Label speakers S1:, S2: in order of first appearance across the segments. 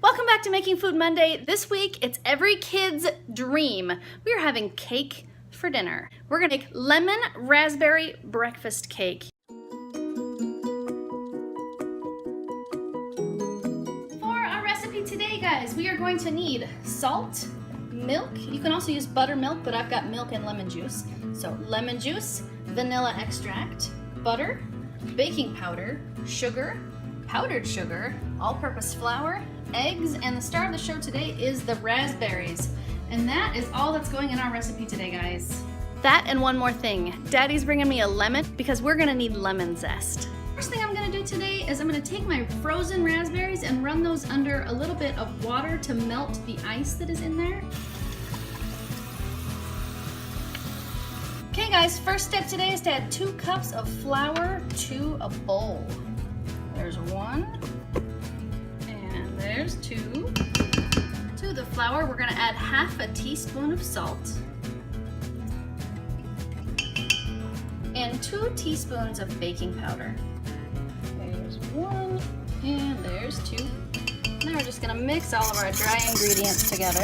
S1: Welcome back to Making Food Monday. This week, it's every kid's dream. We are having cake for dinner. We're gonna make lemon raspberry breakfast cake. For our recipe today, guys, we are going to need salt, milk. You can also use buttermilk, but I've got milk and lemon juice. So lemon juice, vanilla extract, butter, baking powder, sugar, powdered sugar, all-purpose flour, eggs, and the star of the show today is the raspberries. And that is all that's going in our recipe today, guys. That and one more thing. Daddy's bringing me a lemon because we're gonna need lemon zest. First thing I'm gonna do today is I'm gonna take my frozen raspberries and run those under a little bit of water to melt the ice that is in there. Okay guys, first step today is to add 2 cups of flour to a bowl. There's 1, and there's 2. To the flour, we're gonna add half a teaspoon of salt and 2 teaspoons of baking powder. There's 1, and there's 2. Now we're just gonna mix all of our dry ingredients together.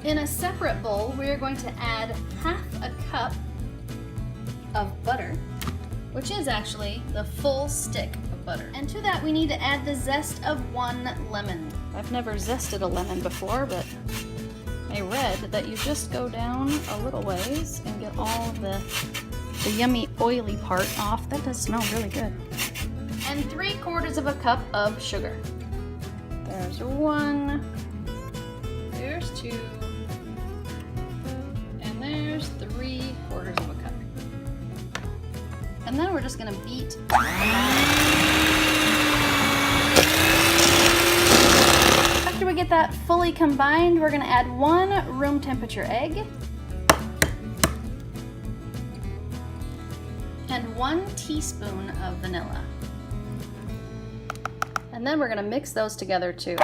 S1: In a separate bowl, we are going to add half a cup of butter, which is actually the full stick of butter. And to that, we need to add the zest of 1 lemon. I've never zested a lemon before, but I read that you just go down a little ways and get all of the yummy oily part off. That does smell really good. And 3/4 of a cup of sugar. There's 1, there's 2, and there's 3/4 of a cup. And then we're just gonna beat. After we get that fully combined, we're gonna add 1 room temperature egg and 1 teaspoon of vanilla. And then we're gonna mix those together too.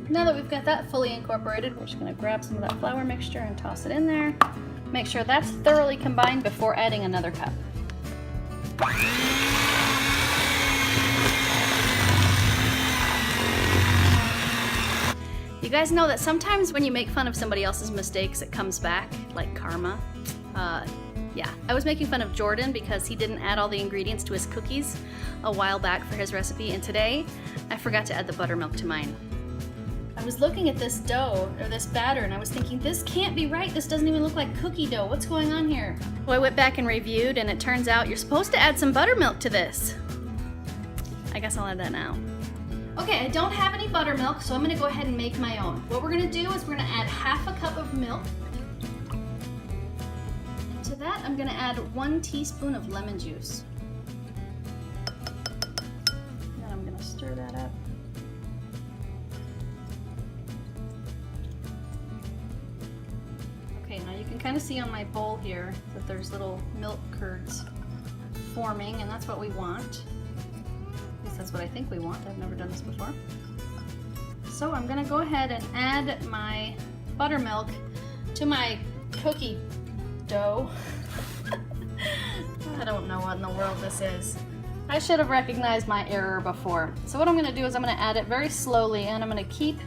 S1: Now that we've got that fully incorporated, we're just gonna grab some of that flour mixture and toss it in there. Make sure that's thoroughly combined before adding another cup. You guys know that sometimes when you make fun of somebody else's mistakes, it comes back like karma. Yeah, I was making fun of Jordan because he didn't add all the ingredients to his cookies a while back for his recipe, and today I forgot to add the buttermilk to mine. I was looking at this dough, or this batter, and I was thinking, this can't be right. This doesn't even look like cookie dough. What's going on here? So I went back and reviewed, and it turns out you're supposed to add some buttermilk to this. I guess I'll add that now. Okay, I don't have any buttermilk, so I'm gonna go ahead and make my own. What we're gonna do is we're gonna add half a cup of milk. And to that, I'm gonna add 1 teaspoon of lemon juice. Then I'm gonna stir that up. Okay, now you can kind of see on my bowl here that there's little milk curds forming, and that's what we want. At least that's what I think we want. I've never done this before. So I'm gonna go ahead and add my buttermilk to my cookie dough. I don't know what in the world this is. I should have recognized my error before. So what I'm gonna do is I'm gonna add it very slowly, and I'm gonna keep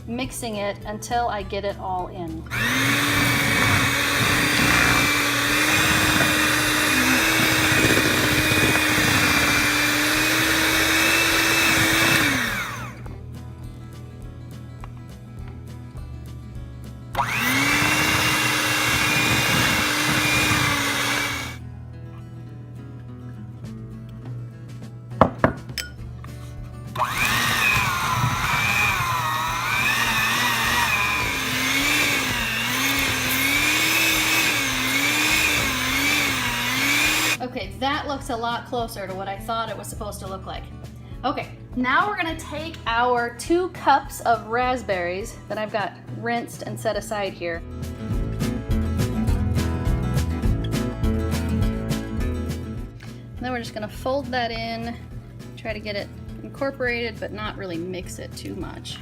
S1: mixing it until I get it all in. Okay, that looks a lot closer to what I thought it was supposed to look like. Okay, now we're gonna take our 2 cups of raspberries that I've got rinsed and set aside here. And then we're just gonna fold that in, try to get it incorporated, but not really mix it too much.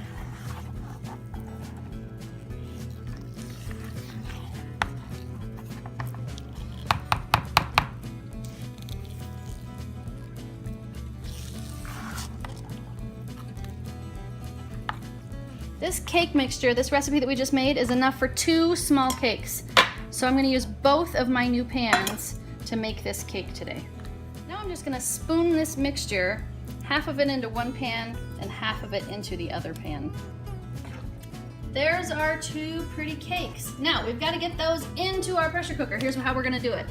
S1: This cake mixture, this recipe that we just made, is enough for 2 small cakes. So I'm gonna use both of my new pans to make this cake today. Now I'm just gonna spoon this mixture, half of it into one pan and half of it into the other pan. There's our 2 pretty cakes. Now we've got to get those into our pressure cooker. Here's how we're gonna do it.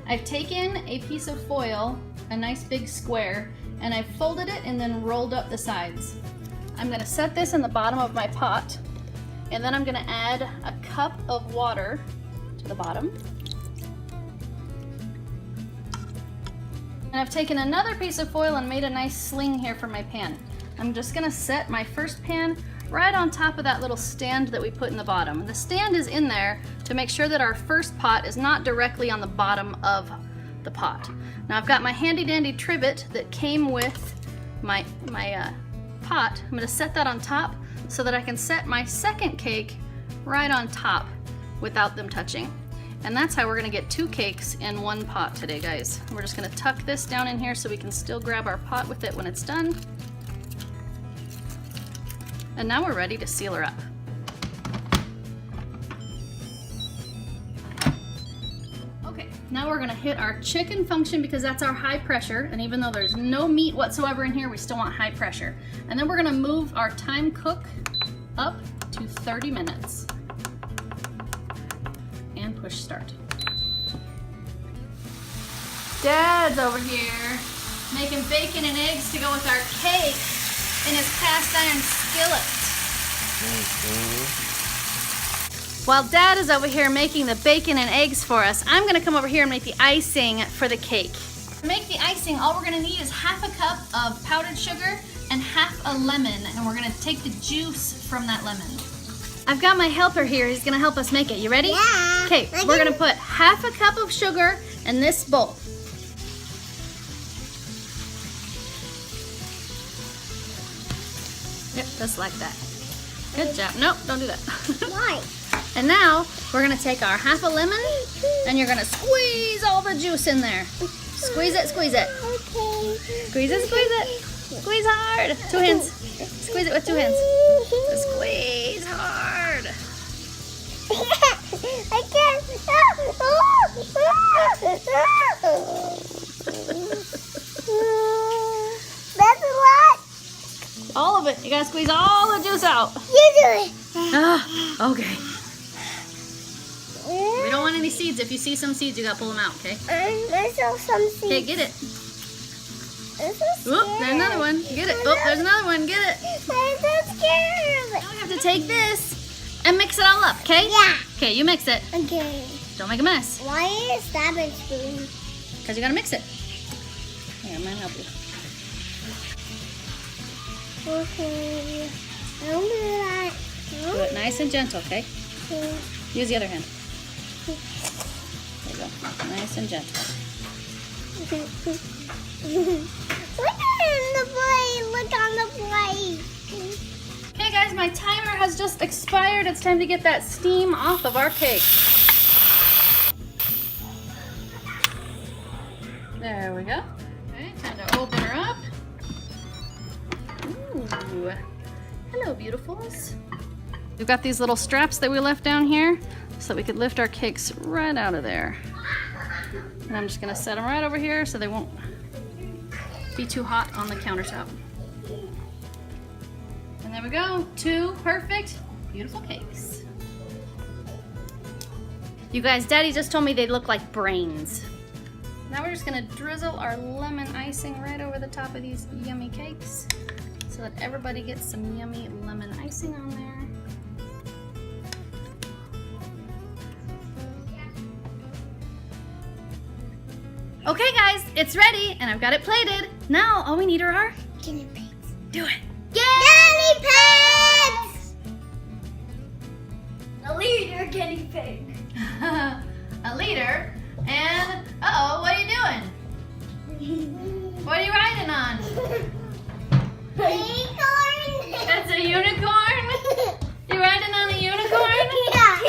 S1: I've taken a piece of foil, a nice big square, and I've folded it and then rolled up the sides. I'm gonna set this in the bottom of my pot, and then I'm gonna add a cup of water to the bottom. And I've taken another piece of foil and made a nice sling here for my pan. I'm just gonna set my first pan right on top of that little stand that we put in the bottom. And the stand is in there to make sure that our first pot is not directly on the bottom of the pot. Now I've got my handy dandy trivet that came with my pot. I'm gonna set that on top so that I can set my second cake right on top without them touching. And that's how we're gonna get 2 cakes in one pot today, guys. We're just gonna tuck this down in here so we can still grab our pot with it when it's done. And now we're ready to seal her up. Okay, now we're gonna hit our chicken function because that's our high pressure, and even though there's no meat whatsoever in here, we still want high pressure. And then we're gonna move our time cook up to 30 minutes. And push start. Dad's over here making bacon and eggs to go with our cake in his cast iron skillet. While Dad is over here making the bacon and eggs for us, I'm gonna come over here and make the icing for the cake. To make the icing, all we're gonna need is half a cup of powdered sugar and half a lemon, and we're gonna take the juice from that lemon. I've got my helper here, he's gonna help us make it. You ready?
S2: Yeah.
S1: Okay, we're gonna put half a cup of sugar in this bowl. Yep, just like that. Good job. Nope, don't do that.
S2: Why?
S1: And now we're gonna take our half a lemon and you're gonna squeeze all the juice in there. Squeeze it, squeeze it.
S2: Okay.
S1: Squeeze it, squeeze it. Squeeze hard. 2 hands. Squeeze it with 2 hands. Squeeze hard.
S2: I can't. That's a lot.
S1: All of it. You gotta squeeze all the juice out.
S2: You do it.
S1: Ah, okay. We don't want any seeds. If you see some seeds, you gotta pull them out, okay?
S2: I saw some seeds.
S1: Okay, get it.
S2: I'm so scared.
S1: Oop, there's another one. Get it. Oh, there's another one. Get it.
S2: I'm so scared.
S1: Now we have to take this and mix it all up, okay?
S2: Yeah.
S1: Okay, you mix it.
S2: Okay.
S1: Don't make a mess.
S2: Why is stabbing spoon?
S1: Because you gotta mix it. Here, I'm gonna help you.
S2: Okay. Don't do that.
S1: Do it nice and gentle, okay?
S2: Okay.
S1: Use the other hand. There you go. Nice and gentle.
S2: Look on the plate. Look on the plate.
S1: Okay, guys, my timer has just expired. It's time to get that steam off of our cake. There we go. Okay, time to open her up. Ooh. Hello, beautifuls. We've got these little straps that we left down here so that we could lift our cakes right out of there. And I'm just gonna set them right over here so they won't be too hot on the countertop. And there we go, 2 perfect, beautiful cakes. You guys, Daddy just told me they look like brains. Now we're just gonna drizzle our lemon icing right over the top of these yummy cakes so that everybody gets some yummy lemon icing on there. Okay guys, it's ready and I've got it plated. Now all we need are our
S2: Guinea pigs.
S1: do it.
S2: Guinea pigs!
S1: A leader guinea pig. A leader and uh-oh, what are you doing? What are you riding on?
S2: Unicorn!
S1: That's a unicorn? You riding on a unicorn?
S2: Yeah.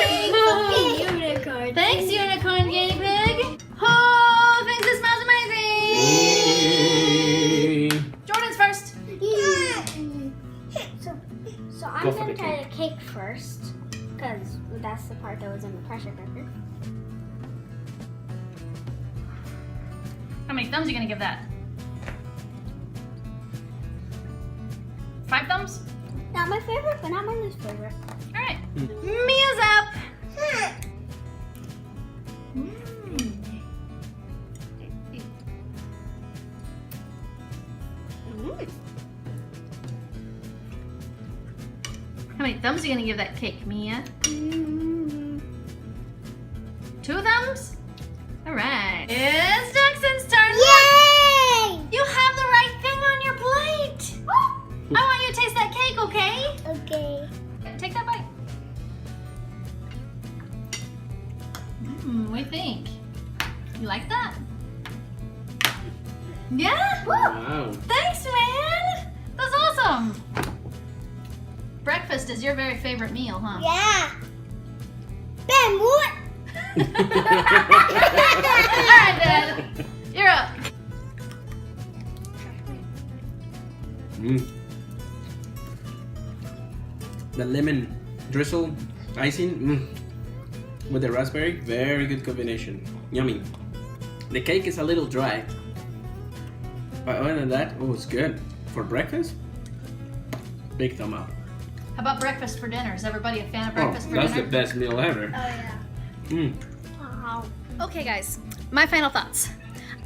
S2: Unicorn.
S1: Thanks, unicorn guinea pig. Oh, thanks, it smells amazing. Jordan's first.
S2: So So I'm going to try the cake first, because that's the part that was in the pressure cooker.
S1: How many thumbs are you gonna give that? 5 thumbs?
S2: Not my favorite, but not my least favorite.
S1: All right, Mia's up. How many thumbs are you gonna give that cake, Mia? 2 thumbs? All right. It's Jackson's turn.
S2: Yay!
S1: You have the right thing on your plate. I want you to taste that cake, okay?
S2: Okay.
S1: Take that bite. What do you think? You like that? Yeah?
S3: Wow.
S1: Thanks, man. That's awesome. Breakfast is your very favorite meal, huh?
S2: Yeah. Ben, what?
S1: All right, Dad. You're up.
S3: The lemon drizzle icing with the raspberry, very good combination. Yummy. The cake is a little dry, but other than that, oh, it's good. For breakfast, big thumb up.
S1: How about breakfast for dinner? Is everybody a fan of breakfast for
S3: That's
S1: dinner?
S3: the best meal ever.
S2: Oh, yeah. Wow.
S1: Okay, guys, my final thoughts.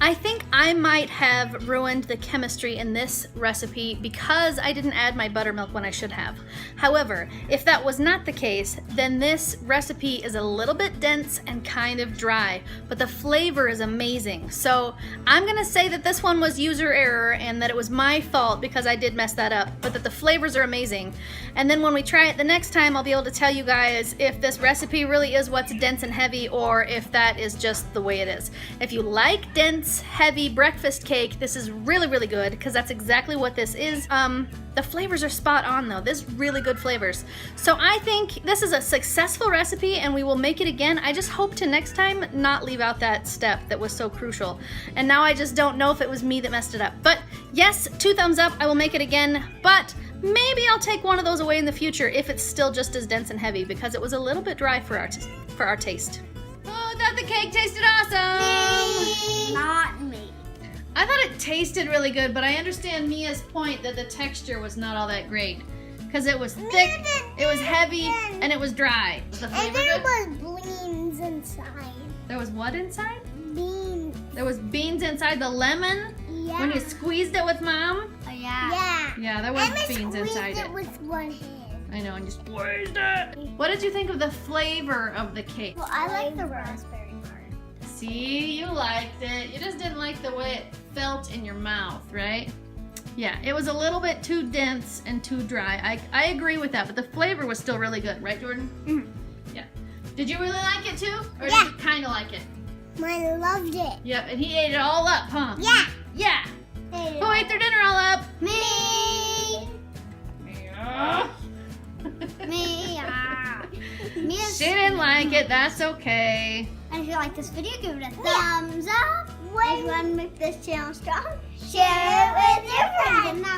S1: I think I might have ruined the chemistry in this recipe because I didn't add my buttermilk when I should have. However, if that was not the case, then this recipe is a little bit dense and kind of dry, but the flavor is amazing. So I'm gonna say that this one was user error and that it was my fault because I did mess that up, but that the flavors are amazing. And then when we try it the next time, I'll be able to tell you guys if this recipe really is what's dense and heavy or if that is just the way it is. If you like dense, heavy breakfast cake, this is really, really good because that's exactly what this is. The flavors are spot on though. There's really good flavors. So I think this is a successful recipe and we will make it again. I just hope to next time not leave out that step that was so crucial. And now I just don't know if it was me that messed it up. But yes, 2 thumbs up, I will make it again, but maybe I'll take one of those away in the future if it's still just as dense and heavy because it was a little bit dry for our taste. Oh, that the cake tasted awesome!
S2: Not me.
S1: I thought it tasted really good, but I understand Mia's point that the texture was not all that great. Because it was thick, it was heavy, and it was dry. Was the flavor
S2: And there
S1: good?
S2: was beans inside.
S1: There was what inside?
S2: Beans.
S1: There was beans inside the lemon?
S2: Yeah.
S1: When you squeezed it with Mom?
S2: Oh, yeah.
S1: Yeah, there was
S2: Emma
S1: beans
S2: squeezed
S1: inside it.
S2: with one hand.
S1: I know, and you squeezed it. What did you think of the flavor of the cake?
S2: Well, I like the raspberry part.
S1: See, you liked it. You just didn't like the way it felt in your mouth, right? Yeah, it was a little bit too dense and too dry. I agree with that, but the flavor was still really good, right, Jordan?
S2: Mm-hmm.
S1: Yeah. Did you really like it too? Or
S2: Yeah.
S1: did you kind of like it?
S2: I loved it.
S1: Yep, and he ate it all up, huh?
S2: Yeah.
S1: Yeah. Who ate their dinner all up?
S2: Me.
S1: Mia.
S2: Me.
S1: She didn't like it, that's okay.
S2: And if you like this video, give it a thumbs up. If you want to make this channel strong, share it with your friends. Good night.